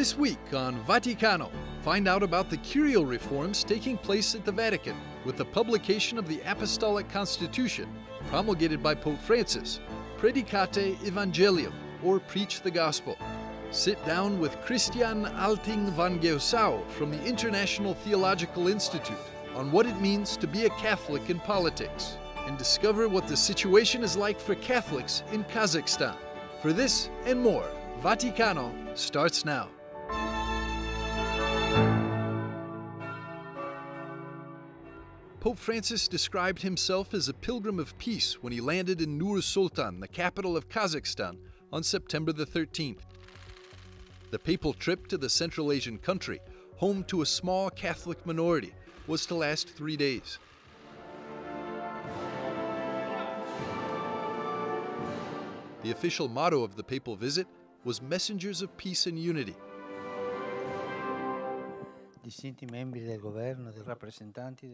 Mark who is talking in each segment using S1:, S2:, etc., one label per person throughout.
S1: This week on Vaticano, find out about the Curial Reforms taking place at the Vatican with the publication of the Apostolic Constitution promulgated by Pope Francis, Praedicate Evangelium, or Preach the Gospel. Sit down with Christiaan Alting von Geusau from the International Theological Institute on what it means to be a Catholic in politics, and discover what the situation is like for Catholics in Kazakhstan. For this and more, Vaticano starts now. Pope Francis described himself as a pilgrim of peace when he landed in Nur-Sultan, the capital of Kazakhstan, on September the 13th. The papal trip to the Central Asian country, home to a small Catholic minority, was to last 3 days. The official motto of the papal visit was Messengers of Peace and Unity.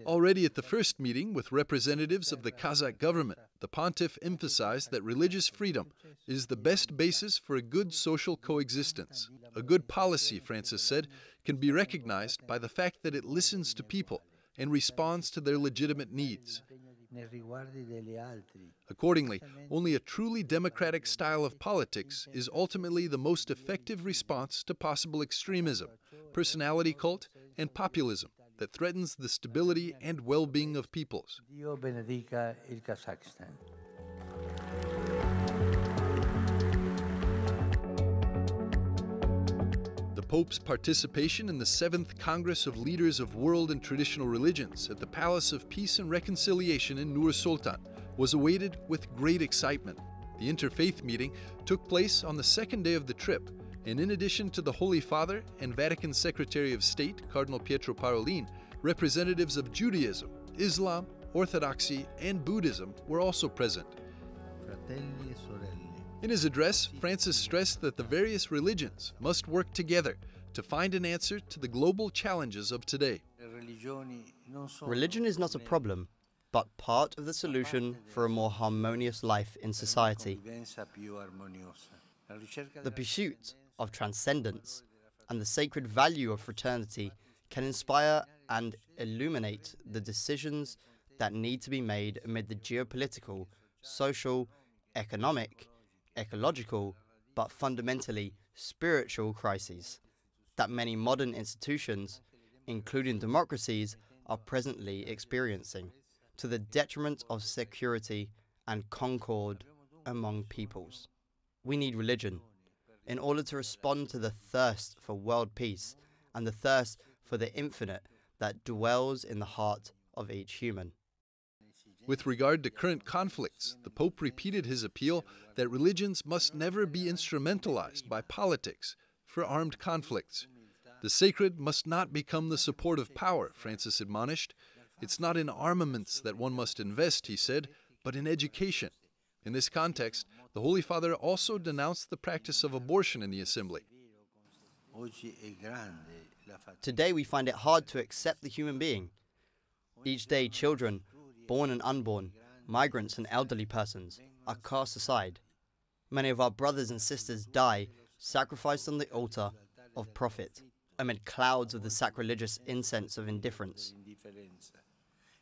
S1: Already at the first meeting with representatives of the Kazakh government, the pontiff emphasized that religious freedom is the best basis for a good social coexistence. A good policy, Francis said, can be recognized by the fact that it listens to people and responds to their legitimate needs. Accordingly, only a truly democratic style of politics is ultimately the most effective response to possible extremism, personality cult, and populism that threatens the stability and well-being of peoples. The Pope's participation in the 7th Congress of Leaders of World and Traditional Religions at the Palace of Peace and Reconciliation in Nur-Sultan was awaited with great excitement. The interfaith meeting took place on the second day of the trip, and in addition to the Holy Father and Vatican Secretary of State, Cardinal Pietro Parolin, representatives of Judaism, Islam, Orthodoxy, and Buddhism were also present. In his address, Francis stressed that the various religions must work together to find an answer to the global challenges of today.
S2: Religion is not a problem, but part of the solution for a more harmonious life in society. The pursuit of transcendence and the sacred value of fraternity can inspire and illuminate the decisions that need to be made amid the geopolitical, social, economic, ecological, but fundamentally spiritual crises that many modern institutions, including democracies, are presently experiencing, to the detriment of security and concord among peoples. We need religion in order to respond to the thirst for world peace and the thirst for the infinite that dwells in the heart of each human.
S1: With regard to current conflicts, the Pope repeated his appeal that religions must never be instrumentalized by politics for armed conflicts. The sacred must not become the support of power, Francis admonished. It's not in armaments that one must invest, he said, but in education. In this context, the Holy Father also denounced the practice of abortion in the Assembly.
S2: Today we find it hard to accept the human being. Each day children, born and unborn, migrants and elderly persons, are cast aside. Many of our brothers and sisters die, sacrificed on the altar of profit, amid clouds of the sacrilegious incense of indifference.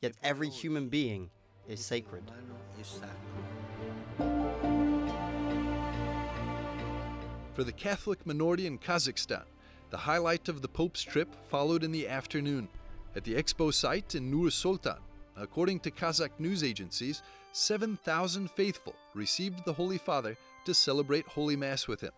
S2: Yet every human being is sacred.
S1: For the Catholic minority in Kazakhstan, the highlight of the Pope's trip followed in the afternoon. At the expo site in Nur-Sultan, according to Kazakh news agencies, 7,000 faithful received the Holy Father to celebrate Holy Mass with him.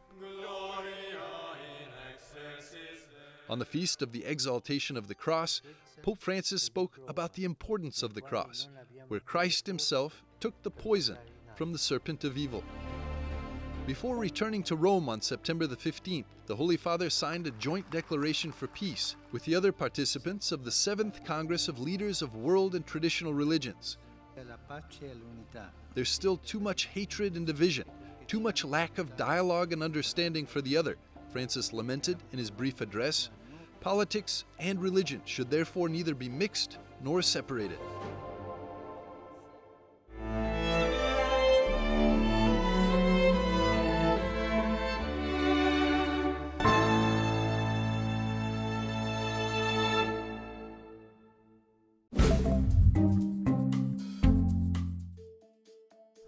S1: On the feast of the Exaltation of the Cross, Pope Francis spoke about the importance of the cross, where Christ himself took the poison from the serpent of evil. Before returning to Rome on September the 15th, the Holy Father signed a joint declaration for peace with the other participants of the 7th Congress of Leaders of World and Traditional Religions. There's still too much hatred and division, too much lack of dialogue and understanding for the other, Francis lamented in his brief address. Politics and religion should therefore neither be mixed nor separated.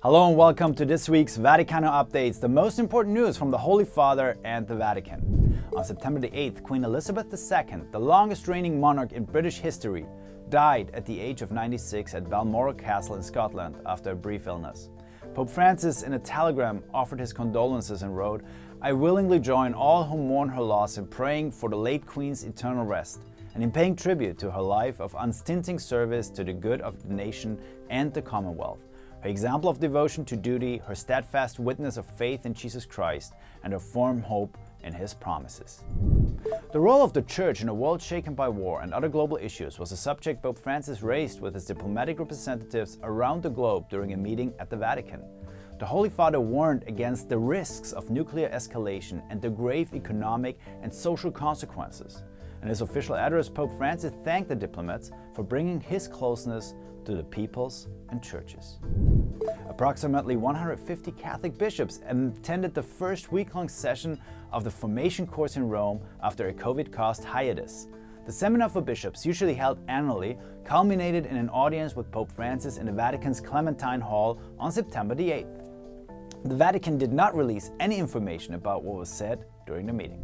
S3: Hello and welcome to this week's Vaticano Updates, the most important news from the Holy Father and the Vatican. On September the 8th, Queen Elizabeth II, the longest reigning monarch in British history, died at the age of 96 at Balmoral Castle in Scotland after a brief illness. Pope Francis, in a telegram, offered his condolences and wrote, "I willingly join all who mourn her loss in praying for the late Queen's eternal rest, and in paying tribute to her life of unstinting service to the good of the nation and the Commonwealth. Her example of devotion to duty, her steadfast witness of faith in Jesus Christ, and her firm hope in His promises." The role of the Church in a world shaken by war and other global issues was a subject Pope Francis raised with his diplomatic representatives around the globe during a meeting at the Vatican. The Holy Father warned against the risks of nuclear escalation and the grave economic and social consequences. In his official address, Pope Francis thanked the diplomats for bringing his closeness to the peoples and churches. Approximately 150 Catholic bishops attended the first week-long session of the formation course in Rome after a COVID-caused hiatus. The seminar for bishops, usually held annually, culminated in an audience with Pope Francis in the Vatican's Clementine Hall on September the 8th. The Vatican did not release any information about what was said during the meeting.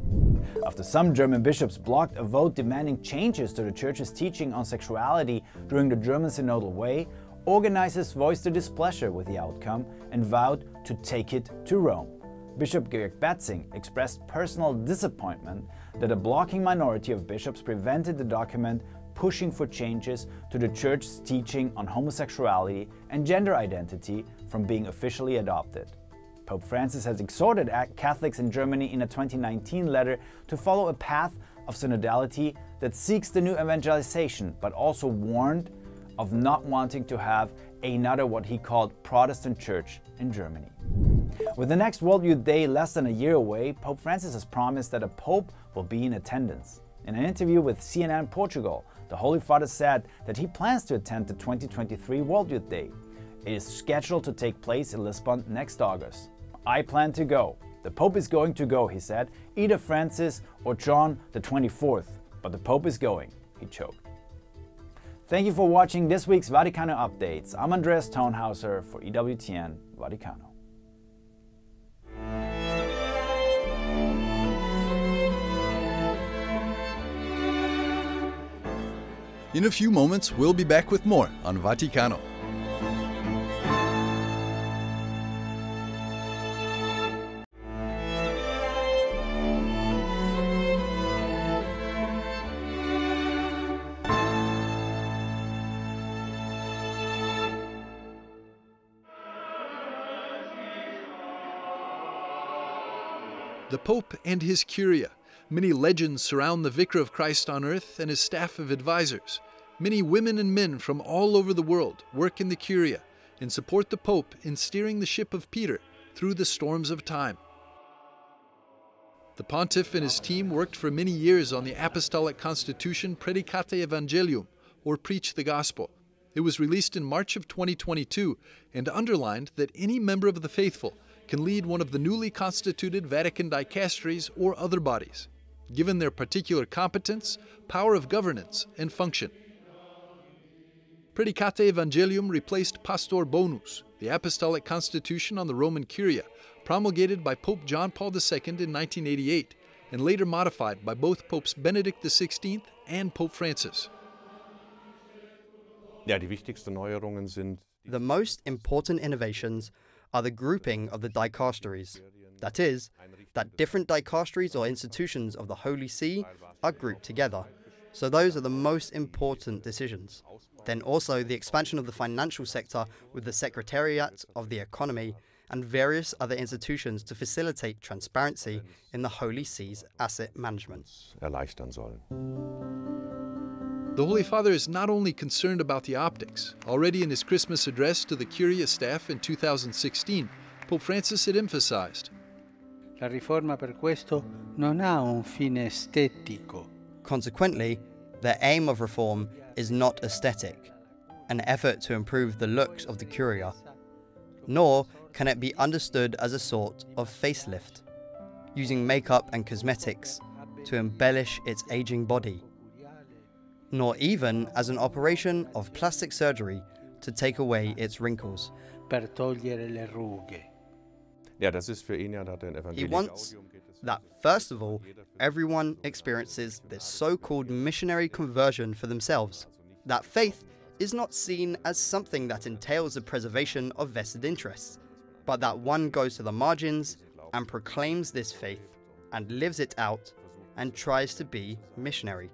S3: After some German bishops blocked a vote demanding changes to the Church's teaching on sexuality during the German Synodal Way, organizers voiced their displeasure with the outcome and vowed to take it to Rome. Bishop Georg Batzing expressed personal disappointment that a blocking minority of bishops prevented the document pushing for changes to the Church's teaching on homosexuality and gender identity from being officially adopted. Pope Francis has exhorted Catholics in Germany in a 2019 letter to follow a path of synodality that seeks the new evangelization, but also warned of not wanting to have another what he called Protestant church in Germany. With the next World Youth Day less than a year away, Pope Francis has promised that a Pope will be in attendance. In an interview with CNN Portugal, the Holy Father said that he plans to attend the 2023 World Youth Day. It is scheduled to take place in Lisbon next August. "I plan to go. The Pope is going to go," he said, "either Francis or John the 24th, but the Pope is going," he choked. Thank you for watching this week's Vaticano Updates. I'm Andreas Thonhauser for EWTN Vaticano.
S1: In a few moments, we'll be back with more on Vaticano. The Pope and his Curia. Many legends surround the Vicar of Christ on earth and his staff of advisors. Many women and men from all over the world work in the Curia and support the Pope in steering the ship of Peter through the storms of time. The Pontiff and his team worked for many years on the apostolic constitution Praedicate Evangelium, or Preach the Gospel. It was released in March of 2022 and underlined that any member of the faithful can lead one of the newly constituted Vatican dicasteries or other bodies, given their particular competence, power of governance, and function. Praedicate Evangelium replaced Pastor Bonus, the apostolic constitution on the Roman Curia, promulgated by Pope John Paul II in 1988, and later modified by both Popes Benedict XVI and Pope Francis.
S2: The most important innovations are the grouping of the dicasteries. That is, that different dicasteries or institutions of the Holy See are grouped together. So those are the most important decisions. Then also the expansion of the financial sector with the Secretariat of the Economy and various other institutions to facilitate transparency in the Holy See's asset management.
S1: The Holy Father is not only concerned about the optics. Already in his Christmas address to the Curia staff in 2016, Pope Francis had emphasized,
S4: La riforma per questo non ha un fine estetico.
S2: Consequently, the aim of reform is not aesthetic, an effort to improve the looks of the Curia, nor can it be understood as a sort of facelift, using makeup and cosmetics to embellish its aging body, nor even as an operation of plastic surgery to take away its wrinkles.
S4: per togliere le rughe.
S5: Ja, das ist für ihn ja nach dem
S2: He wants that, first of all, everyone experiences this so-called missionary conversion for themselves. That faith is not seen as something that entails the preservation of vested interests, but that one goes to the margins and proclaims this faith and lives it out and tries to be missionary,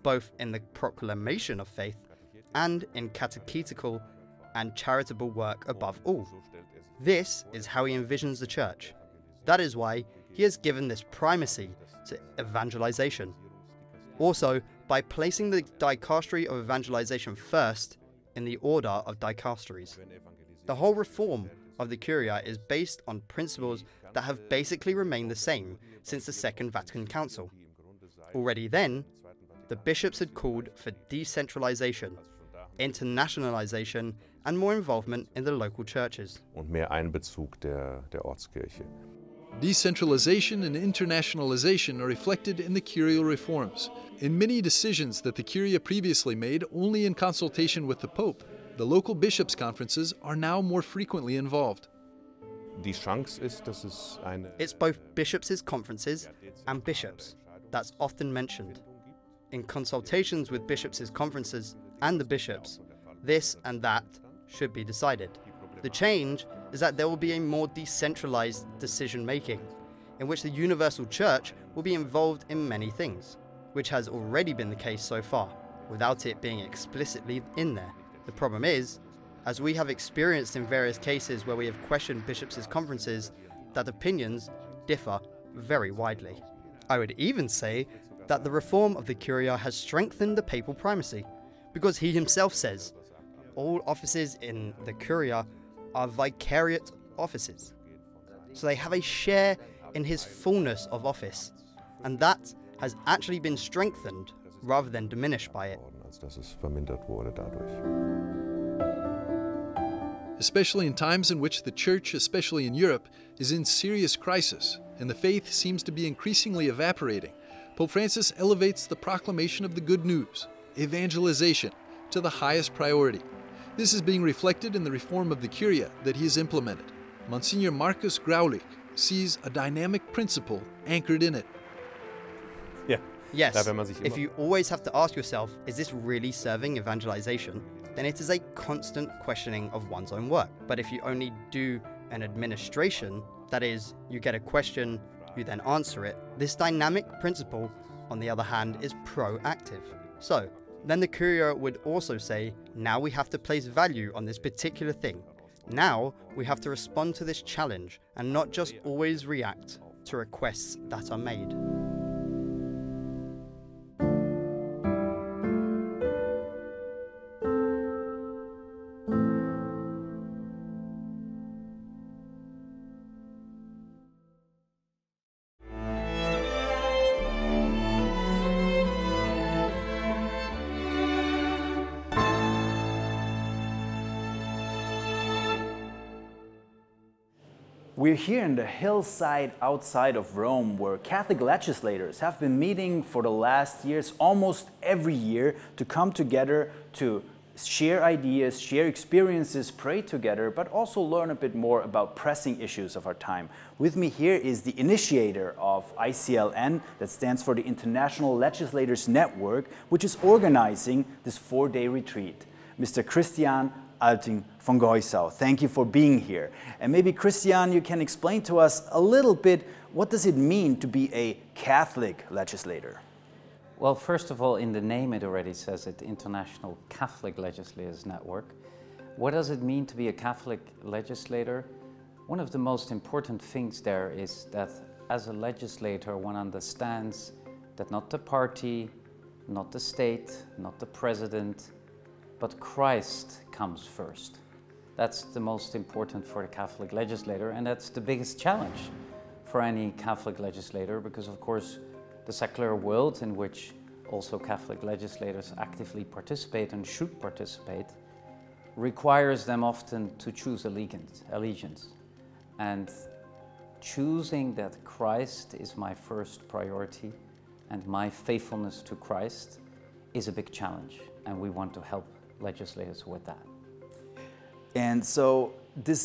S2: both in the proclamation of faith and in catechetical and charitable work above all. This is how he envisions the church. That is why he has given this primacy to evangelization. Also, by placing the dicastery of evangelization first in the order of dicasteries. The whole reform of the Curia is based on principles that have basically remained the same since the Second Vatican Council. Already then, the bishops had called for decentralization, internationalization, and more involvement in the local churches.
S5: Und mehr Einbezug der Ortskirche.
S1: Decentralization and internationalization are reflected in the Curial Reforms. In many decisions that the Curia previously made only in consultation with the Pope, the local bishops' conferences are now more frequently involved.
S5: Die Chance ist, dass es eine
S2: It's both bishops' conferences and bishops that's often mentioned. In consultations with bishops' conferences and the bishops, this and that should be decided. The change is that there will be a more decentralized decision-making, in which the universal church will be involved in many things, which has already been the case so far, without it being explicitly in there. The problem is, as we have experienced in various cases where we have questioned bishops' conferences, that opinions differ very widely. I would even say that the reform of the Curia has strengthened the papal primacy, because he himself says, all offices in the Curia are vicariate offices. So they have a share in his fullness of office, and that has actually been strengthened rather than diminished by it.
S5: als dass es vermindert wurde dadurch.
S1: Especially in times in which the Church, especially in Europe, is in serious crisis, and the faith seems to be increasingly evaporating, Pope Francis elevates the proclamation of the good news, evangelization, to the highest priority. This is being reflected in the reform of the Curia that he has implemented. Monsignor Markus Graulich sees a dynamic principle anchored in it.
S5: Ja.
S2: Yes,
S5: Da, wenn man sich
S2: if
S5: immer-
S2: you always have to ask yourself, is this really serving evangelization? Then it is a constant questioning of one's own work. But if you only do an administration, that is, you get a question, you then answer it, this dynamic principle, on the other hand, is proactive. So, then the Curia would also say, now we have to place value on this particular thing. Now we have to respond to this challenge and not just always react to requests that are made.
S3: We're here in the hillside outside of Rome, where Catholic legislators have been meeting for the last years, almost every year, to come together to share ideas, share experiences, pray together, but also learn a bit more about pressing issues of our time. With me here is the initiator of ICLN, that stands for the International Legislators Network, which is organizing this 4-day retreat, Mr. Christiaan Alting von Geusau. Thank you for being here. And maybe, Christiaan, you can explain to us a little bit, what does it mean to be a Catholic legislator?
S6: Well, first of all, in the name it already says it, International Catholic Legislators Network. What does it mean to be a Catholic legislator? One of the most important things there is that as a legislator, one understands that not the party, not the state, not the president, but Christ comes first. That's the most important for the Catholic legislator, and that's the biggest challenge for any Catholic legislator, because of course the secular world, in which also Catholic legislators actively participate and should participate, requires them often to choose allegiance. And choosing that Christ is my first priority and my faithfulness to Christ is a big challenge, and we want to help legislators with that.
S3: And so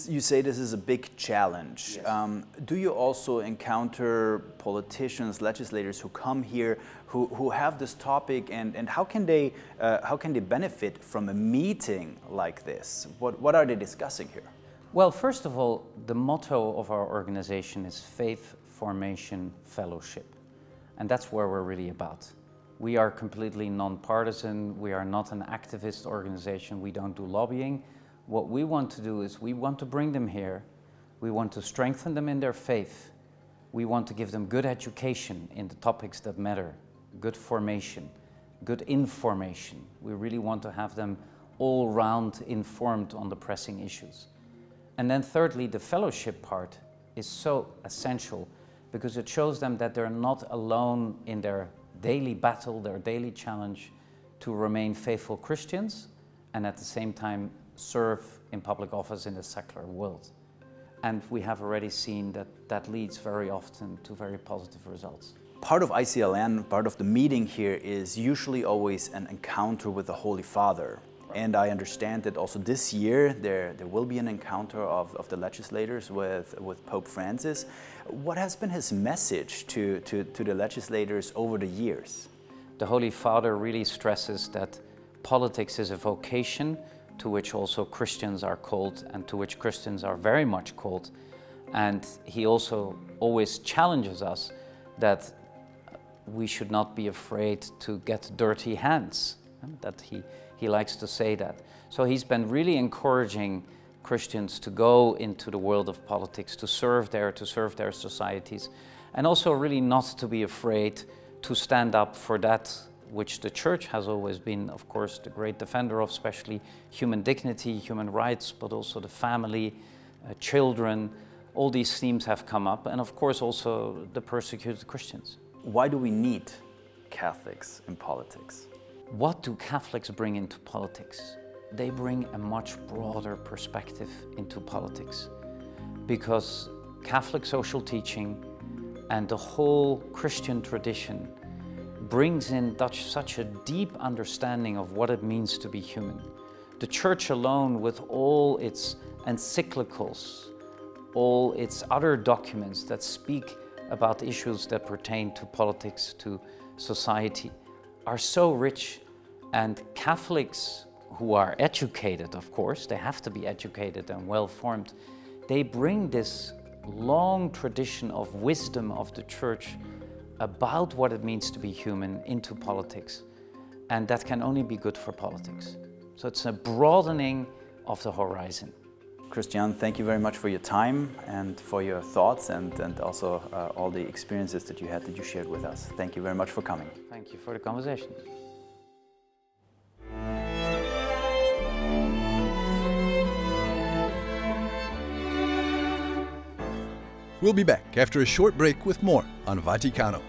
S3: you say this is a big challenge. Yes. Do you also encounter politicians, legislators who come here who have this topic, and how can they benefit from a meeting like this? What are they discussing here?
S6: Well, first of all, the motto of our organization is Faith, Formation, Fellowship. And that's where we're really about. We are completely non-partisan. We are not an activist organization. We don't do lobbying. What we want to do is we want to bring them here. We want to strengthen them in their faith. We want to give them good education in the topics that matter, good formation, good information. We really want to have them all round informed on the pressing issues. And then thirdly, the fellowship part is so essential because it shows them that they're not alone in their daily battle, their daily challenge to remain faithful Christians and at the same time serve in public office in the secular world. And we have already seen that that leads very often to very positive results.
S3: Part of ICLN, part of the meeting here is usually always an encounter with the Holy Father. And I understand that also this year there will be an encounter of the legislators with Pope Francis. What has been his message to the legislators over the years?
S6: The Holy Father really stresses that politics is a vocation to which also Christians are called and to which Christians are very much called. And he also always challenges us that we should not be afraid to get dirty hands, and that he likes to say that. So he's been really encouraging Christians to go into the world of politics, to serve their societies, and also really not to be afraid to stand up for that which the Church has always been, of course, the great defender of, especially human dignity, human rights, but also the family, children. All these themes have come up, and of course also the persecuted Christians.
S3: Why do we need Catholics in politics?
S6: What do Catholics bring into politics? They bring a much broader perspective into politics, because Catholic social teaching and the whole Christian tradition brings in such a deep understanding of what it means to be human. The Church alone, with all its encyclicals, all its other documents that speak about issues that pertain to politics, to society, are so rich. And Catholics who are educated, of course, they have to be educated and well-formed, they bring this long tradition of wisdom of the Church about what it means to be human into politics. And that can only be good for politics. So it's a broadening of the horizon.
S3: Christiaan, thank you very much for your time and for your thoughts and also all the experiences that you had that you shared with us. Thank you very much for coming.
S6: Thank you for the conversation.
S1: We'll be back after a short break with more on Vaticano.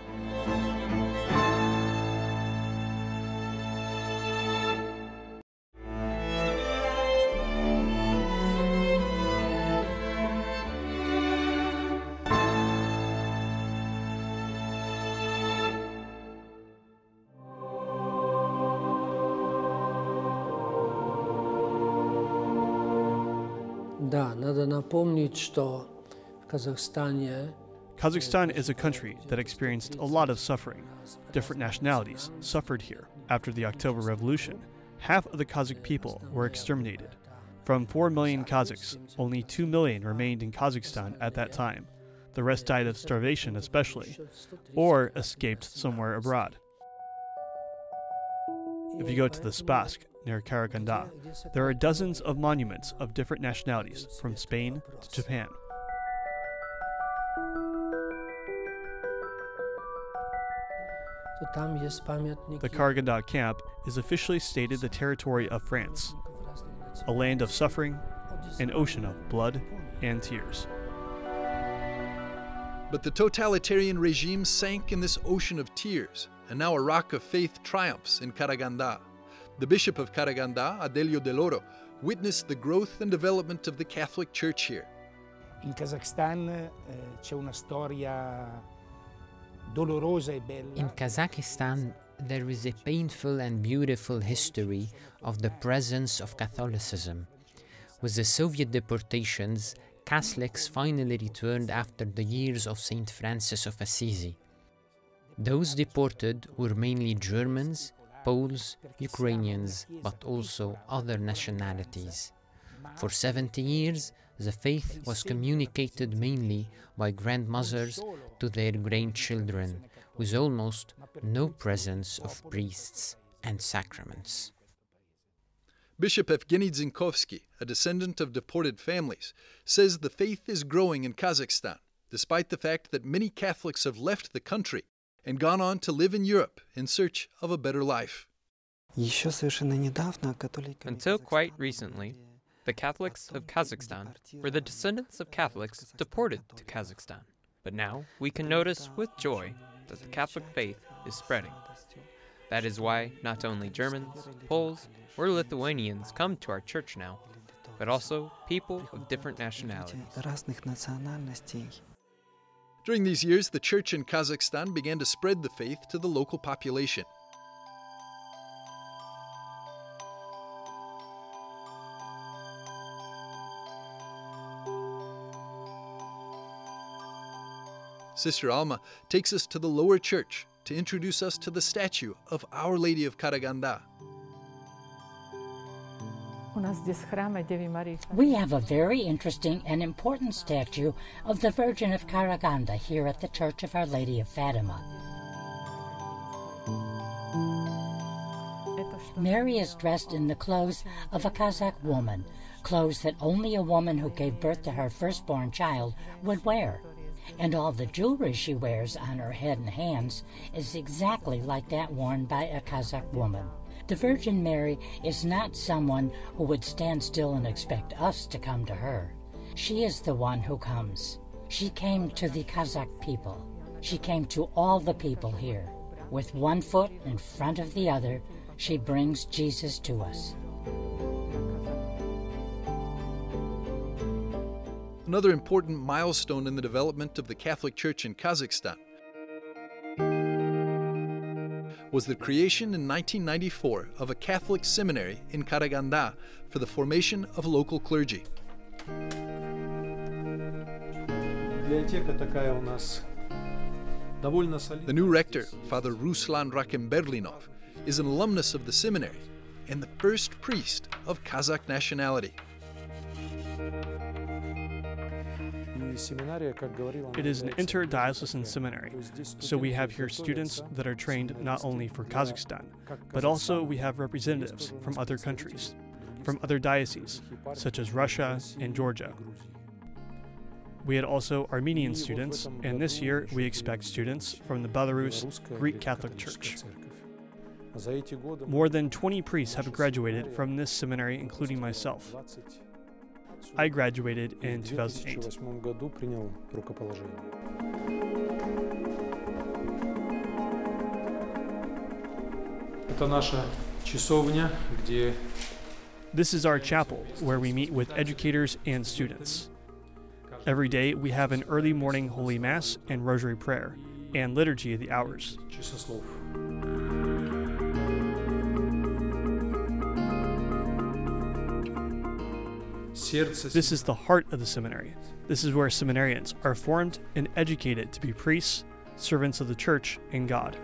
S7: Да, надо напомнить, что в Казахстане
S8: Kazakhstan is a country that experienced a lot of suffering. Different nationalities suffered here. After the October Revolution, half of the Kazakh people were exterminated. From 4 million Kazakhs, only 2 million remained in Kazakhstan at that time. The rest died of starvation especially, or escaped somewhere abroad. If you go to the Spassk, near Karaganda, there are dozens of monuments of different nationalities, from Spain to Japan. The Karaganda camp is officially stated the territory of France, a land of suffering, an ocean of blood and tears.
S1: But the totalitarian regime sank in this ocean of tears, and now a rock of faith triumphs in Karaganda. The Bishop of Karaganda, Adelio Del Oro, witnessed the growth and development of the Catholic Church here.
S9: In Kazakhstan c'è una storia dolorosa e bella.
S10: In Kazakhstan, there is a painful and beautiful history of the presence of Catholicism. With the Soviet deportations, Catholics finally returned after the years of St. Francis of Assisi. Those deported were mainly Germans, Poles, Ukrainians, but also other nationalities. For 70 years, the faith was communicated mainly by grandmothers to their grandchildren, with almost no presence of priests and sacraments.
S1: Bishop Evgeny Zinkovsky, a descendant of deported families, says the faith is growing in Kazakhstan, despite the fact that many Catholics have left the country and gone on to live in Europe in search of a better life.
S11: Until quite recently, the Catholics of Kazakhstan were the descendants of Catholics deported to Kazakhstan. But now we can notice with joy that the Catholic faith is spreading. That is why not only Germans, Poles, or Lithuanians come to our church now, but also people of different nationalities.
S1: During these years, the church in Kazakhstan began to spread the faith to the local population. Sister Alma takes us to the lower church to introduce us to the statue of Our Lady of Karaganda.
S12: We have a very interesting and important statue of the Virgin of Karaganda here at the Church of Our Lady of Fatima. Mary is dressed in the clothes of a Kazakh woman, clothes that only a woman who gave birth to her firstborn child would wear. And all the jewelry she wears on her head and hands is exactly like that worn by a Kazakh woman. The Virgin Mary is not someone who would stand still and expect us to come to her. She is the one who comes. She came to the Kazakh people. She came to all the people here. With one foot in front of the other, she brings Jesus to us.
S1: Another important milestone in the development of the Catholic Church in Kazakhstan was the creation in 1994 of a Catholic seminary in Karaganda for the formation of local clergy. The new rector, Father Ruslan Rakimberlinov, is an alumnus of the seminary and the first priest of Kazakh nationality.
S8: It is an interdiocesan seminary, so we have here students that are trained not only for Kazakhstan, but also we have representatives from other countries, from other dioceses, such as Russia and Georgia. We had also Armenian students, and this year we expect students from the Belarus Greek Catholic Church. More than 20 priests have graduated from this seminary, including myself. I graduated in 2008. This is our chapel, where we meet with educators and students. Every day we have an early morning Holy Mass and Rosary prayer, and Liturgy of the Hours. This is the heart of the seminary. This is where seminarians are formed and educated to be priests, servants of the Church and God.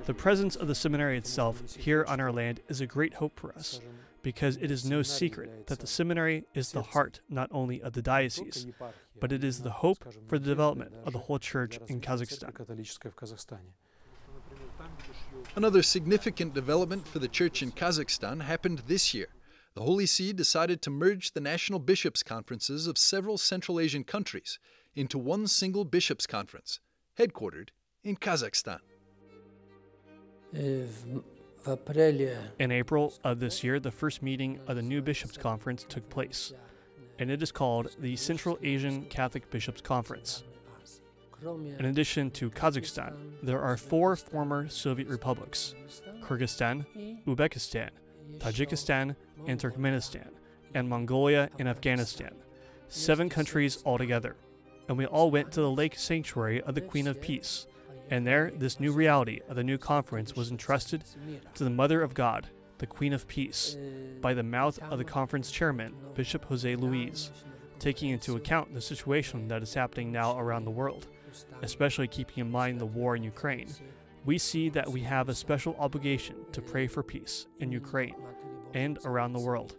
S8: The presence of the seminary itself here on our land is a great hope for us, because it is no secret that the seminary is the heart not only of the diocese, but it is the hope for the development of the whole church in Kazakhstan.
S1: Another significant development for the church in Kazakhstan happened this year. The Holy See decided to merge the national bishops' conferences of several Central Asian countries into one single bishops' conference, headquartered in Kazakhstan.
S8: In April of this year, the first meeting of the new Bishops' Conference took place, and it is called the Central Asian Catholic Bishops' Conference. In addition to Kazakhstan, there are 4 former Soviet republics: Kyrgyzstan, Uzbekistan, Tajikistan, and Turkmenistan, and Mongolia and Afghanistan. 7 countries altogether. and we all went to the lake sanctuary of the Queen of Peace. And there, this new reality of the new conference was entrusted to the Mother of God, the Queen of Peace, by the mouth of the conference chairman, Bishop Jose Luis, taking into account the situation that is happening now around the world, especially keeping in mind the war in Ukraine. We see that we have a special obligation to pray for peace in Ukraine and around the world.